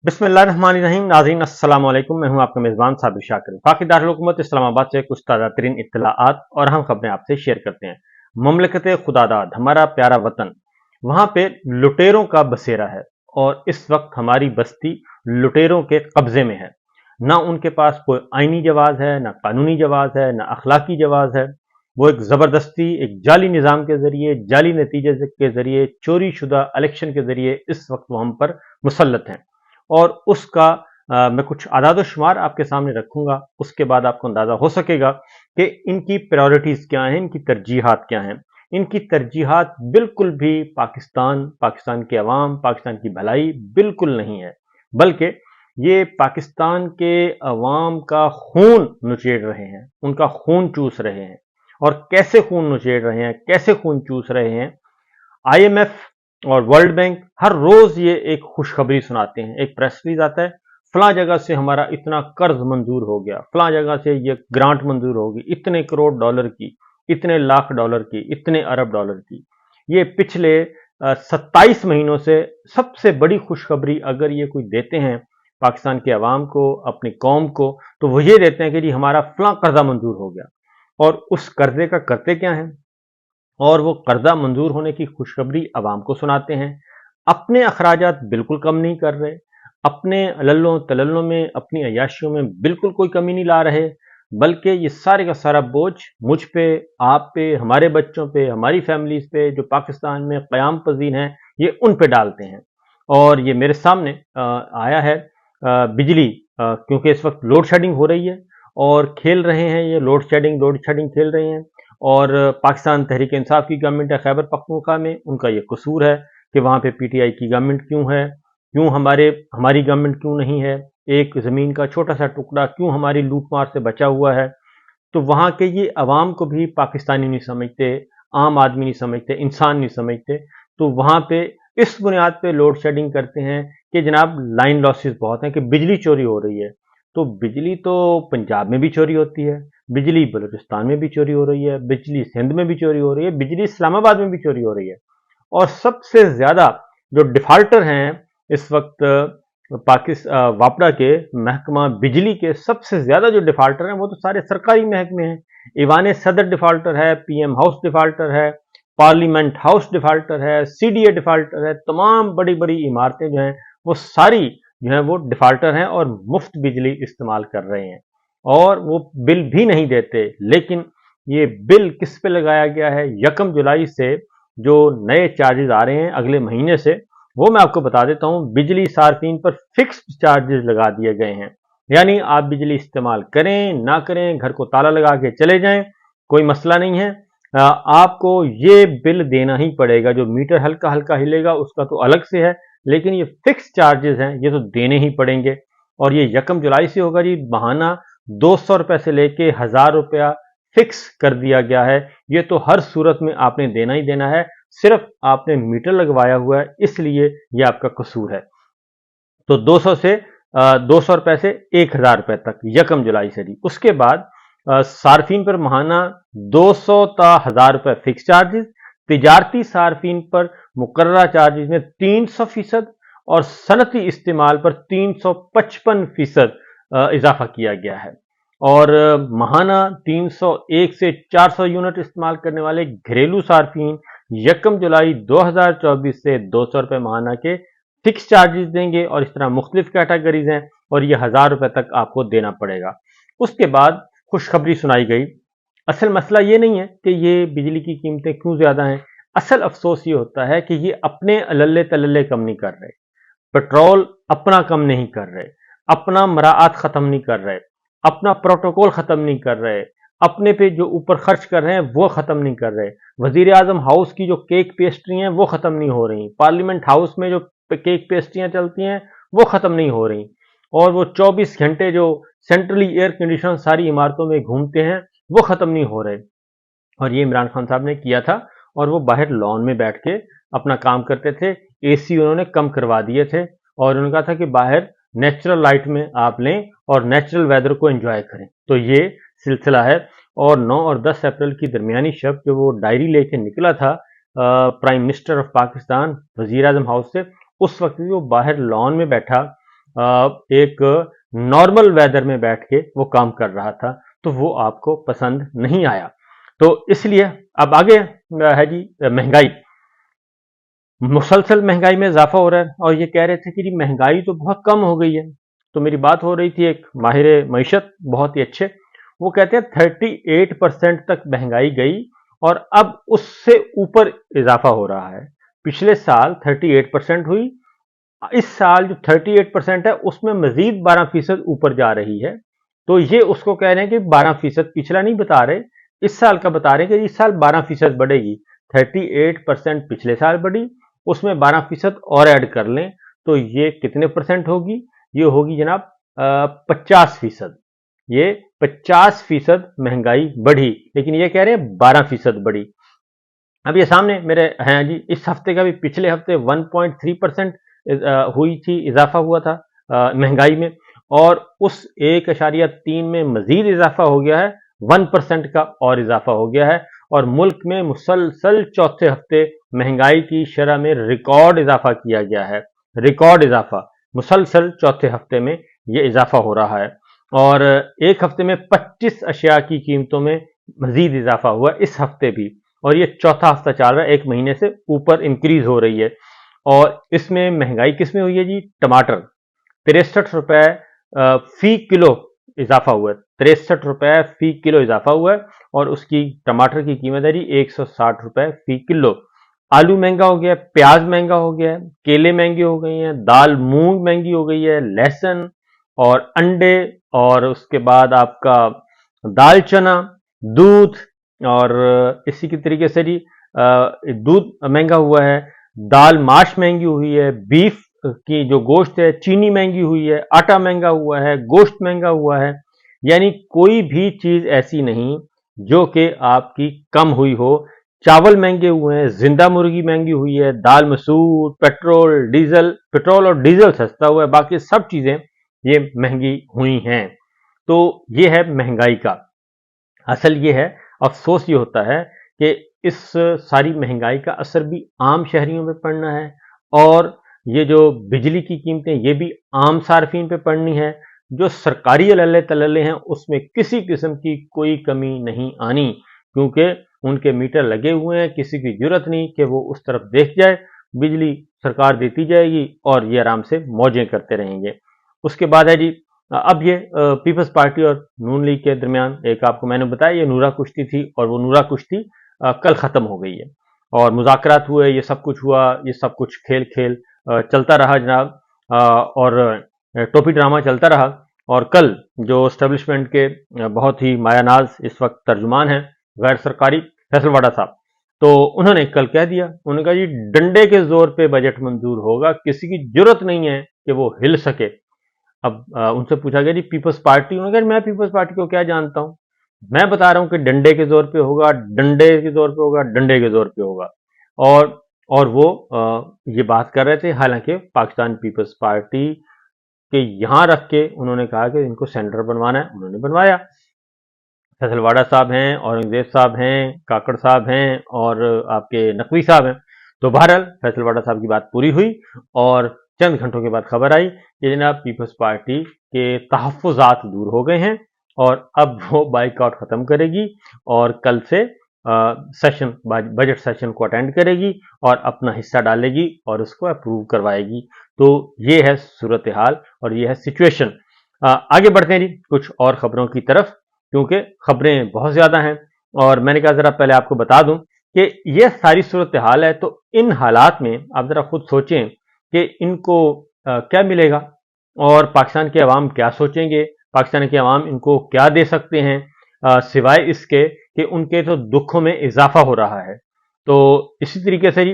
बिस्मिल्लाहिर्रहमानिर्रहीम। नाज़रीन अस्सलाम वालेकुम। मैं हूं आपका मेज़बान साबिर शाकिर। पाक दारुल हुकूमत इस्लामाबाद से कुछ ताज़ा तरीन इत्तलाआत और अहम खबरें आपसे शेयर करते हैं। ममलकत खुदादाद, हमारा प्यारा वतन, वहां पे लुटेरों का बसेरा है और इस वक्त हमारी बस्ती लुटेरों के कब्जे में है। ना उनके पास कोई आईनी जवाज है, ना कानूनी जवाज है, ना अखलाकी जवाज है। वो एक जबरदस्ती, एक जाली निज़ाम के जरिए, जाली नतीजे के जरिए, चोरी शुदा इलेक्शन के जरिए इस वक्त वो हम पर मुसल्लत हैं। और उसका मैं कुछ आदाद शुमार आपके सामने रखूंगा, उसके बाद आपको अंदाजा हो सकेगा कि इनकी प्रायोरिटीज क्या हैं, इनकी तरजीहात क्या हैं। इनकी तरजीहात बिल्कुल भी पाकिस्तान के अवाम, पाकिस्तान की भलाई बिल्कुल नहीं है, बल्कि ये पाकिस्तान के अवाम का खून नुचेड़ रहे हैं, उनका खून चूस रहे हैं। और कैसे खून नुचेड़ रहे हैं, कैसे खून चूस रहे हैं, आईएमएफ और वर्ल्ड बैंक हर रोज ये एक खुशखबरी सुनाते हैं। एक प्रेस रिलीज आता है, फलां जगह से हमारा इतना कर्ज मंजूर हो गया, फलां जगह से ये ग्रांट मंजूर होगी, इतने करोड़ डॉलर की, इतने लाख डॉलर की, इतने अरब डॉलर की। ये पिछले 27 महीनों से सबसे बड़ी खुशखबरी अगर ये कोई देते हैं पाकिस्तान के अवाम को, अपनी कौम को, तो वो ये देते हैं कि जी हमारा फलां कर्जा मंजूर हो गया। और उस कर्जे का करते क्या है, और वो कर्जा मंजूर होने की खुशखबरी अवाम को सुनाते हैं। अपने अखराजात बिल्कुल कम नहीं कर रहे, अपने लल्लों तलल्लों में, अपनी अयाशियों में बिल्कुल कोई कमी नहीं ला रहे, बल्कि ये सारे का सारा बोझ मुझ पे, आप पे, हमारे बच्चों पे, हमारी फैमिलीज पे जो पाकिस्तान में क़याम पजीर हैं, ये उन पे डालते हैं। और ये मेरे सामने आया है बिजली, क्योंकि इस वक्त लोड शेडिंग हो रही है और खेल रहे हैं, ये लोड शेडिंग खेल रहे हैं। और पाकिस्तान तहरीक इंसाफ की गवर्नमेंट है खैबर पख्तूनख्वा में, उनका ये कसूर है कि वहाँ पे पीटीआई की गवर्नमेंट क्यों है, क्यों हमारी गवर्नमेंट क्यों नहीं है, एक ज़मीन का छोटा सा टुकड़ा क्यों हमारी लूट मार से बचा हुआ है। तो वहाँ के ये अवाम को भी पाकिस्तानी नहीं समझते, आम आदमी नहीं समझते, इंसान नहीं समझते। तो वहाँ पे इस बुनियाद पे लोड शेडिंग करते हैं कि जनाब लाइन लॉसेस बहुत हैं, कि बिजली चोरी हो रही है। तो बिजली तो पंजाब में भी चोरी होती है, बिजली बलूचिस्तान में भी चोरी हो रही है, बिजली सिंध में भी चोरी हो रही है, बिजली इस्लामाबाद में भी चोरी हो रही है। और सबसे ज्यादा जो डिफाल्टर हैं इस वक्त वापडा के महकमा बिजली के, सबसे ज्यादा जो डिफाल्टर हैं वो तो सारे सरकारी महकमे हैं। ईवान सदर डिफाल्टर है, पीएम हाउस डिफाल्टर है, पार्लियामेंट हाउस डिफाल्टर है, सीडीए डिफाल्टर है। तमाम बड़ी बड़ी इमारतें जो हैं वो सारी जो है वो डिफाल्टर हैं और मुफ्त बिजली इस्तेमाल कर रहे हैं, और वो बिल भी नहीं देते। लेकिन ये बिल किस पे लगाया गया है, 1 जुलाई से जो नए चार्जेस आ रहे हैं अगले महीने से, वो मैं आपको बता देता हूं। बिजली सार्फिन पर फिक्स्ड चार्जेस लगा दिए गए हैं, यानी आप बिजली इस्तेमाल करें ना करें, घर को ताला लगा के चले जाएं, कोई मसला नहीं है। आपको ये बिल देना ही पड़ेगा। जो मीटर हल्का हल्का हिलेगा उसका तो अलग से है, लेकिन ये फिक्स चार्जेस हैं, ये तो देने ही पड़ेंगे। और ये 1 जुलाई से होगा जी। बहाना 200 रुपए से लेके 1000 रुपया फिक्स कर दिया गया है। ये तो हर सूरत में आपने देना ही देना है, सिर्फ आपने मीटर लगवाया हुआ है इसलिए ये आपका कसूर है। तो 200 रुपए से 1000 रुपए तक 1 जुलाई से जी। उसके बाद सार्फिन पर महाना 200 ता 1000 रुपए फिक्स चार्जेस, तिजारती सार्फिन पर मुकर्ररा चार्जेस में 300% और सनती इस्तेमाल पर 355% इजाफा किया गया है। और महाना 301 से 400 यूनिट इस्तेमाल करने वाले घरेलू सार्फिन 1 जुलाई 2024 से 200 रुपए महाना के फिक्स चार्जेस देंगे। और इस तरह मुख्तलिफ कैटेगरीज हैं और ये 1000 रुपए तक आपको देना पड़ेगा। उसके बाद खुशखबरी सुनाई गई। असल मसला ये नहीं है कि ये बिजली की कीमतें क्यों ज्यादा हैं, असल अफसोस ये होता है कि ये अपने लल्ले तलल्ले कम नहीं कर रहे, पेट्रोल अपना कम नहीं कर रहे, अपना मराआत खत्म नहीं कर रहे, अपना प्रोटोकॉल खत्म नहीं कर रहे, अपने पे जो ऊपर खर्च कर रहे हैं वो खत्म नहीं कर रहे। वजीर आजम हाउस की जो केक पेस्ट्री हैं वो खत्म नहीं हो रही, पार्लियामेंट हाउस में जो केक पेस्ट्रियां चलती हैं वो खत्म नहीं हो रही, और वो 24 घंटे जो सेंट्रली एयर कंडीशन सारी इमारतों में घूमते हैं वो खत्म नहीं हो रहे। और ये इमरान खान साहब ने किया था, और वो बाहर लॉन में बैठ के अपना काम करते थे। एसी उन्होंने कम करवा दिए थे और उन्होंने कहा था कि बाहर नेचुरल लाइट में आप लें और नेचुरल वेदर को एंजॉय करें। तो ये सिलसिला है। और 9 और 10 अप्रैल की दरमियानी शब जो वो डायरी लेके निकला था प्राइम मिनिस्टर ऑफ पाकिस्तान वजीर आजम हाउस से, उस वक्त भी वो बाहर लॉन में बैठा ایک نارمل ویدر میں بیٹھ کے وہ کام کر رہا تھا، تو وہ آپ کو پسند نہیں آیا۔ تو اس لیے اب آگے ہے جی مہنگائی، مسلسل مہنگائی میں اضافہ ہو رہا ہے، اور یہ کہہ رہے تھے کہ جی مہنگائی تو بہت کم ہو گئی ہے۔ تو میری بات ہو رہی تھی ایک ماہر معیشت بہت ہی اچھے، وہ کہتے ہیں 38% تک مہنگائی گئی، اور اب اس سے اوپر اضافہ ہو رہا ہے۔ پچھلے سال 38% ہوئی، اس سال جو 38% ہے اس میں مزید 12% اوپر جا رہی ہے۔ تو یہ اس کو کہہ رہے ہیں کہ 12% پچھلا نہیں بتا رہے، اس سال کا بتا رہے ہیں کہ اس سال 12% بڑھے گی۔ 38% پچھلے سال بڑھی، اس میں 12% اور ایڈ کر لیں تو یہ کتنے پرسنٹ ہوگی؟ یہ ہوگی جناب 50%۔ یہ 50% مہنگائی بڑھی، لیکن یہ کہہ رہے ہیں 12% بڑھی۔ اب یہ سامنے میرے ہیں جی، اس ہفتے کا بھی پچھلے ہفتے 1.3% ہوئی تھی، اضافہ ہوا تھا مہنگائی میں، اور اس 1.3 میں مزید اضافہ ہو گیا ہے، 1% کا اور اضافہ ہو گیا ہے، اور ملک میں مسلسل چوتھے ہفتے مہنگائی کی شرح میں ریکارڈ اضافہ کیا گیا ہے۔ ریکارڈ اضافہ مسلسل چوتھے ہفتے میں یہ اضافہ ہو رہا ہے، اور ایک ہفتے میں 25 اشیاء کی قیمتوں میں مزید اضافہ ہوا اس ہفتے بھی، اور یہ چوتھا ہفتہ چل رہا ہے، ایک مہینے سے اوپر انکریز ہو رہی ہے۔ اور اس میں مہنگائی کس میں ہوئی ہے جی؟ ٹماٹر 63 روپے فی کلو اضافہ ہوا ہے، 63 روپے فی کلو اضافہ ہوا ہے، اور اس کی ٹماٹر کی قیمت ہے جی 160 روپے فی کلو۔ آلو مہنگا ہو گیا ہے، پیاز مہنگا ہو گیا ہے، کیلے مہنگے ہو گئی ہیں، دال مونگ مہنگی ہو گئی ہے، لہسن اور انڈے، اور اس کے بعد آپ کا دال چنا، دودھ، اور اسی کے طریقے سے جی دودھ مہنگا ہوا ہے، دال ماش مہنگی ہوئی ہے، بیف کی جو گوشت ہے چینی مہنگی ہوئی ہے، آٹا مہنگا ہوا ہے، گوشت مہنگا ہوا ہے، یعنی کوئی بھی چیز ایسی نہیں جو کہ آپ کی کم ہوئی ہو۔ چاول مہنگے ہوئے ہیں، زندہ مرغی مہنگی ہوئی ہے، دال مسور، پیٹرول اور ڈیزل سستا ہوا ہے، باقی سب چیزیں یہ مہنگی ہوئی ہیں۔ تو یہ ہے مہنگائی کا اصل، یہ ہے افسوس یہ ہوتا ہے کہ اس ساری مہنگائی کا اثر بھی عام شہریوں پہ پڑنا ہے، اور یہ جو بجلی کی قیمتیں یہ بھی عام صارفین پہ پڑنی ہے۔ جو سرکاری عللے تللے ہیں اس میں کسی قسم کی کوئی کمی نہیں آنی، کیونکہ ان کے میٹر لگے ہوئے ہیں، کسی کی ضرورت نہیں کہ وہ اس طرف دیکھ جائے، بجلی سرکار دیتی جائے گی اور یہ آرام سے موجیں کرتے رہیں گے۔ اس کے بعد ہے جی اب یہ پیپلز پارٹی اور نون لیگ کے درمیان ایک آپ کو میں نے بتایا یہ نورا کشتی تھی، اور وہ نورا کشتی کل ختم ہو گئی ہے، اور مذاکرات ہوئے، یہ سب کچھ ہوا، یہ سب کچھ کھیل چلتا رہا جناب، اور ٹوپی ڈرامہ چلتا رہا۔ اور کل جو اسٹیبلشمنٹ کے بہت ہی مایہ ناز اس وقت ترجمان ہیں غیر سرکاری فیصل واڈا صاحب، تو انہوں نے کل کہہ دیا، انہوں نے کہا جی ڈنڈے کے زور پہ بجٹ منظور ہوگا، کسی کی ضرورت نہیں ہے کہ وہ ہل سکے۔ اب ان سے پوچھا گیا جی پیپلز پارٹی، انہوں نے کہا میں پیپلز پارٹی کو کیا جانتا ہوں، میں بتا رہا ہوں کہ ڈنڈے کے زور پہ ہوگا، ڈنڈے کے زور پہ ہوگا، ڈنڈے کے زور پہ ہوگا۔ اور وہ یہ بات کر رہے تھے، حالانکہ پاکستان پیپلز پارٹی کے یہاں رکھ کے انہوں نے کہا کہ ان کو سینٹر بنوانا ہے، انہوں نے بنوایا۔ فیصل واڈا صاحب ہیں، اورنگزیب صاحب ہیں، کاکڑ صاحب ہیں، اور آپ کے نقوی صاحب ہیں۔ تو بہرحال فیصل واڈا صاحب کی بات پوری ہوئی، اور چند گھنٹوں کے بعد خبر آئی کہ جناب پیپلز پارٹی کے تحفظات دور ہو گئے ہیں، اور اب وہ بائیک آؤٹ ختم کرے گی، اور کل سے بجٹ سیشن کو اٹینڈ کرے گی اور اپنا حصہ ڈالے گی اور اس کو اپروو کروائے گی۔ تو یہ ہے صورتحال اور یہ ہے سچویشن۔ آگے بڑھتے ہیں جی کچھ اور خبروں کی طرف، کیونکہ خبریں بہت زیادہ ہیں، اور میں نے کہا ذرا پہلے آپ کو بتا دوں کہ یہ ساری صورتحال ہے، تو ان حالات میں آپ ذرا خود سوچیں کہ ان کو کیا ملے گا، اور پاکستان کے عوام کیا سوچیں گے، پاکستان کے عوام ان کو کیا دے سکتے ہیں، سوائے اس کے کہ ان کے تو دکھوں میں اضافہ ہو رہا ہے۔ تو اسی طریقے سے جی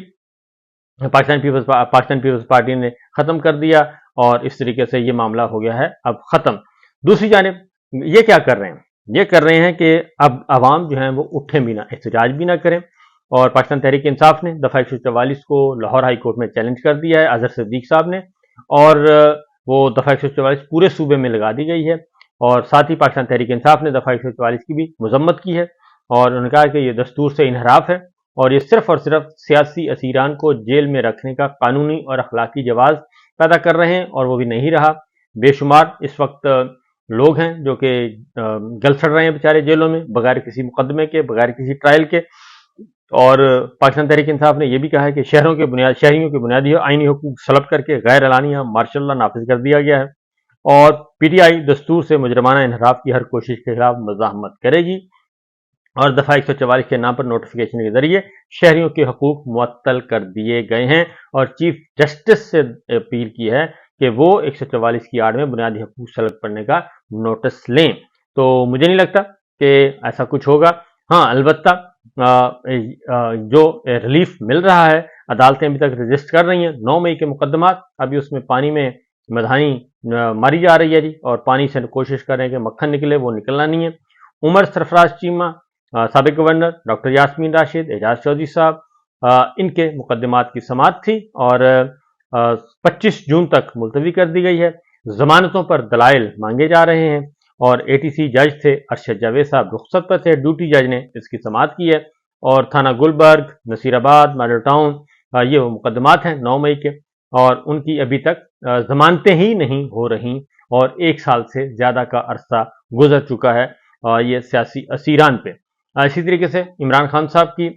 پاکستان پیپلز پارٹی نے ختم کر دیا، اور اس طریقے سے یہ معاملہ ہو گیا ہے اب ختم۔ دوسری جانب یہ کیا کر رہے ہیں؟ یہ کر رہے ہیں کہ اب عوام جو ہیں وہ اٹھیں بھی نہ، احتجاج بھی نہ کریں، اور پاکستان تحریک انصاف نے دفعہ 144 کو لاہور ہائی کورٹ میں چیلنج کر دیا ہے اظہر صدیق صاحب نے، اور وہ دفعہ 144 پورے صوبے میں لگا دی گئی ہے، اور ساتھ ہی پاکستان تحریک انصاف نے دفعہ 144 کی بھی مذمت کی ہے، اور انہوں نے کہا کہ یہ دستور سے انحراف ہے، اور یہ صرف اور صرف سیاسی اسیران کو جیل میں رکھنے کا قانونی اور اخلاقی جواز پیدا کر رہے ہیں، اور وہ بھی نہیں رہا۔ बेशुमार इस वक्त लोग हैं जो कि गल सड़ रहे हैं बेचारे जेलों में बगैर किसी मुकदमे के, बगैर किसी ट्रायल के। और पाकिस्तान तहरीक इंसाफ ने यह भी कहा है कि शहरियों के बुनियादी आईनी हुकूक सलब करके गैर एलानिया मार्शल लॉ नाफिज कर दिया गया है। और पीटीआई दस्तूर से मुजरमाना इनहराफ की हर कोशिश के खिलाफ मज़ाहमत करेगी और दफा 144 के नाम पर नोटिफिकेशन के जरिए शहरियों के हकूक मुअत्तल कर दिए गए हैं और चीफ जस्टिस से अपील की है कि वो 144 की आड़ में बुनियादी हकूक सलब करने का नोटिस लें। तो मुझे नहीं लगता कि ऐसा कुछ होगा। हाँ, अलबत्ता जो रिलीफ मिल रहा है, अदालतें अभी तक रजिस्ट कर रही हैं 9 मई के मुकदमात, अभी उसमें पानी में मधानी मारी जा रही है जी, और पानी से कोशिश कर रहे हैं कि मक्खन निकले, वो निकलना नहीं है। उमर सरफराज चीमा, साबिक गवर्नर डॉक्टर यास्मीन राशिद, एजाज चौधरी साहब, इनके मुकदमात की समाअत थी और 25 जून तक मुलतवी कर दी गई है। जमानतों पर दलाइल मांगे जा रहे हैं और एटीसी जज थे अरशद जावेद साहब रुखसत पर थे, ड्यूटी जज ने इसकी समाअत की है। और थाना गुलबर्ग, नसीराबाद, मॉडल टाउन, ये वो मुकदमात हैं 9 मई के, और उनकी अभी तक जमानतें ही नहीं हो रही और 1 साल से ज्यादा का अरसा गुजर चुका है ये सियासी असीरान पे। इसी तरीके से इमरान खान साहब की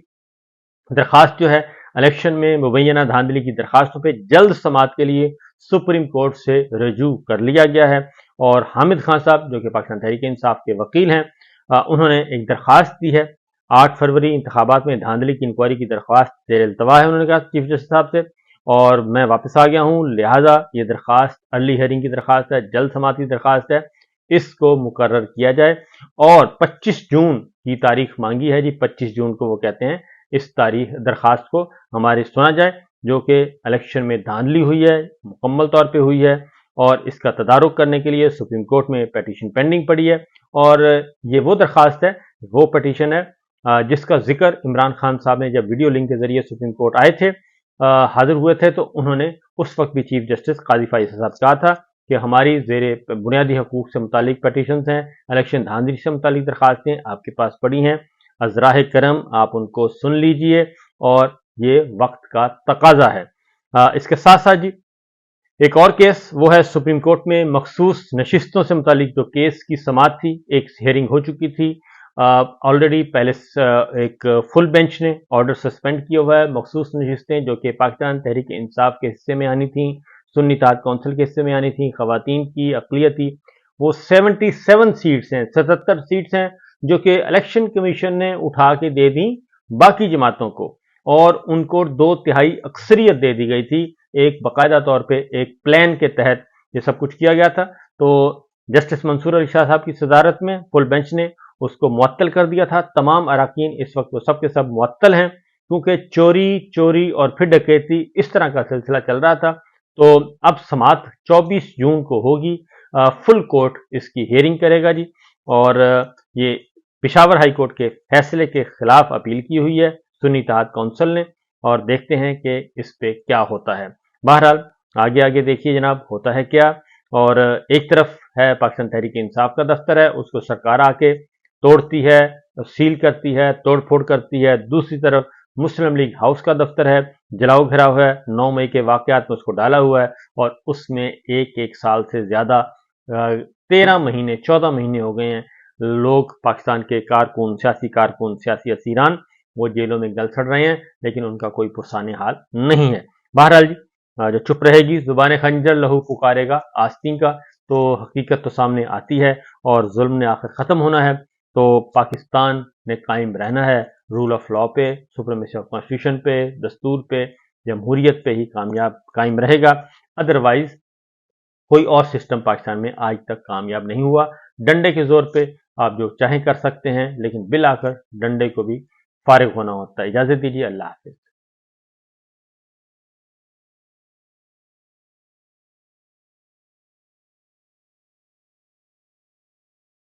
दरखास्त जो है इलेक्शन में मुबैना धांधली की दरखास्तों पे जल्द समाअत के लिए सुप्रीम कोर्ट से रजू कर लिया गया है। और हामिद खान साहब जो कि पाकिस्तान तहरीक इंसाफ के वकील हैं, उन्होंने एक दरखास्त दी है। 8 फरवरी इंतखाबात में धांधली की इंक्वायरी की दरख्वास्त जेर इल्तवा है, उन्होंने कहा चीफ जस्टिस साहब से, और मैं वापस आ गया हूँ, लिहाजा ये दरखास्त अर्ली हेयरिंग की दरखास्त है, जल्द समाअत की दरखास्त है, इसको मुकर्रर किया जाए। और 25 जून की तारीख मांगी है जी, 25 जून को वो कहते हैं इस तारीख दरखास्त को हमारी सुना जाए, जो कि इलेक्शन में धांधली हुई है, मुकम्मल तौर पे हुई है, और इसका तदारुक करने के लिए सुप्रीम कोर्ट में पिटीशन पेंडिंग पड़ी है। और ये वो दरखास्त है, वो पिटीशन है जिसका जिक्र इमरान खान साहब ने जब वीडियो लिंक के जरिए सुप्रीम कोर्ट आए थे, हाजिर हुए थे, तो उन्होंने उस वक्त भी चीफ जस्टिस काजी फाइज साहब कहा था कि हमारी जेरे बुनियादी हकूक से मुतालिक पटिशन्स हैं, इलेक्शन धांधली से मुतालिक दरखास्तें आपके पास पड़ी हैं, अजराह करम आप उनको सुन लीजिए और ये वक्त का तकाजा है। इसके साथ साथ जी एक और केस वो है सुप्रीम कोर्ट में मखसूस नशिस्तों से मुतालिक जो केस की समाअत थी, एक हेयरिंग हो चुकी थी ऑलरेडी। पहले एक फुल बेंच ने ऑर्डर सस्पेंड किया हुआ है। मखसूस नशिस्तें जो कि पाकिस्तान तहरीक इंसाफ के हिस्से में आनी थी, सुन्नी इत्तेहाद काउंसिल के हिस्से में आनी थी, खवातीन की अक़लियत थी, वो 77 सीट्स हैं, 77 सीट्स हैं जो कि इलेक्शन कमीशन ने उठा के दे दी बाकी जमातों को, और उनको 2/3 अक्सरियत दे दी गई थी। एक बाकायदा तौर पे एक प्लान के तहत ये सब कुछ किया गया था। तो जस्टिस मंसूर अली शाह साहब की सदारत में फुल बेंच ने उसको मुअत्तल कर दिया था। तमाम अराकीन इस वक्त वो सब के सब मुअत्तल हैं, क्योंकि चोरी और फिर डकैती इस तरह का सिलसिला चल रहा था। तो अब समाअत 24 जून को होगी, फुल कोर्ट इसकी हियरिंग करेगा जी, और ये पेशावर हाई कोर्ट के फैसले के खिलाफ अपील की हुई है सुन्नी इत्तेहाद काउंसिल ने, और देखते हैं कि इस पे क्या होता है। बहरहाल आगे आगे देखिए जनाब होता है क्या। और एक तरफ है पाकिस्तान तहरीक इंसाफ का दफ्तर है, उसको सरकार आके तोड़ती है, सील करती है, तोड़ फोड़ करती है। दूसरी तरफ मुस्लिम लीग हाउस का दफ्तर है, जलाओ घिराव है, 9 मई के वाकयात में उसको डाला हुआ है, और उसमें एक साल से ज्यादा 13 महीने 14 महीने हो गए हैं लोग पाकिस्तान के कारकुन, सियासी असीरान वो जेलों में गल सड़ रहे हैं, लेकिन उनका कोई पुरसाने हाल नहीं है। बहरहाल जी जो चुप रहेगी जुबान खंजर लहू पुकारेगा आस्तीन का, तो हकीकत तो सामने आती है और जुल्म ने आखिर खत्म होना है। तो पाकिस्तान ने कायम रहना है रूल ऑफ लॉ पे, सुप्रीमेसी ऑफ कॉन्स्टिट्यूशन पे, दस्तूर पे, जमहूरियत पे ही कायम रहेगा। अदरवाइज कोई और सिस्टम पाकिस्तान में आज तक कामयाब नहीं हुआ। डंडे के जोर पे आप जो चाहें कर सकते हैं, लेकिन बिल आकर डंडे को भी फारिग होना होता है। इजाजत दीजिए, अल्लाह हाफिज।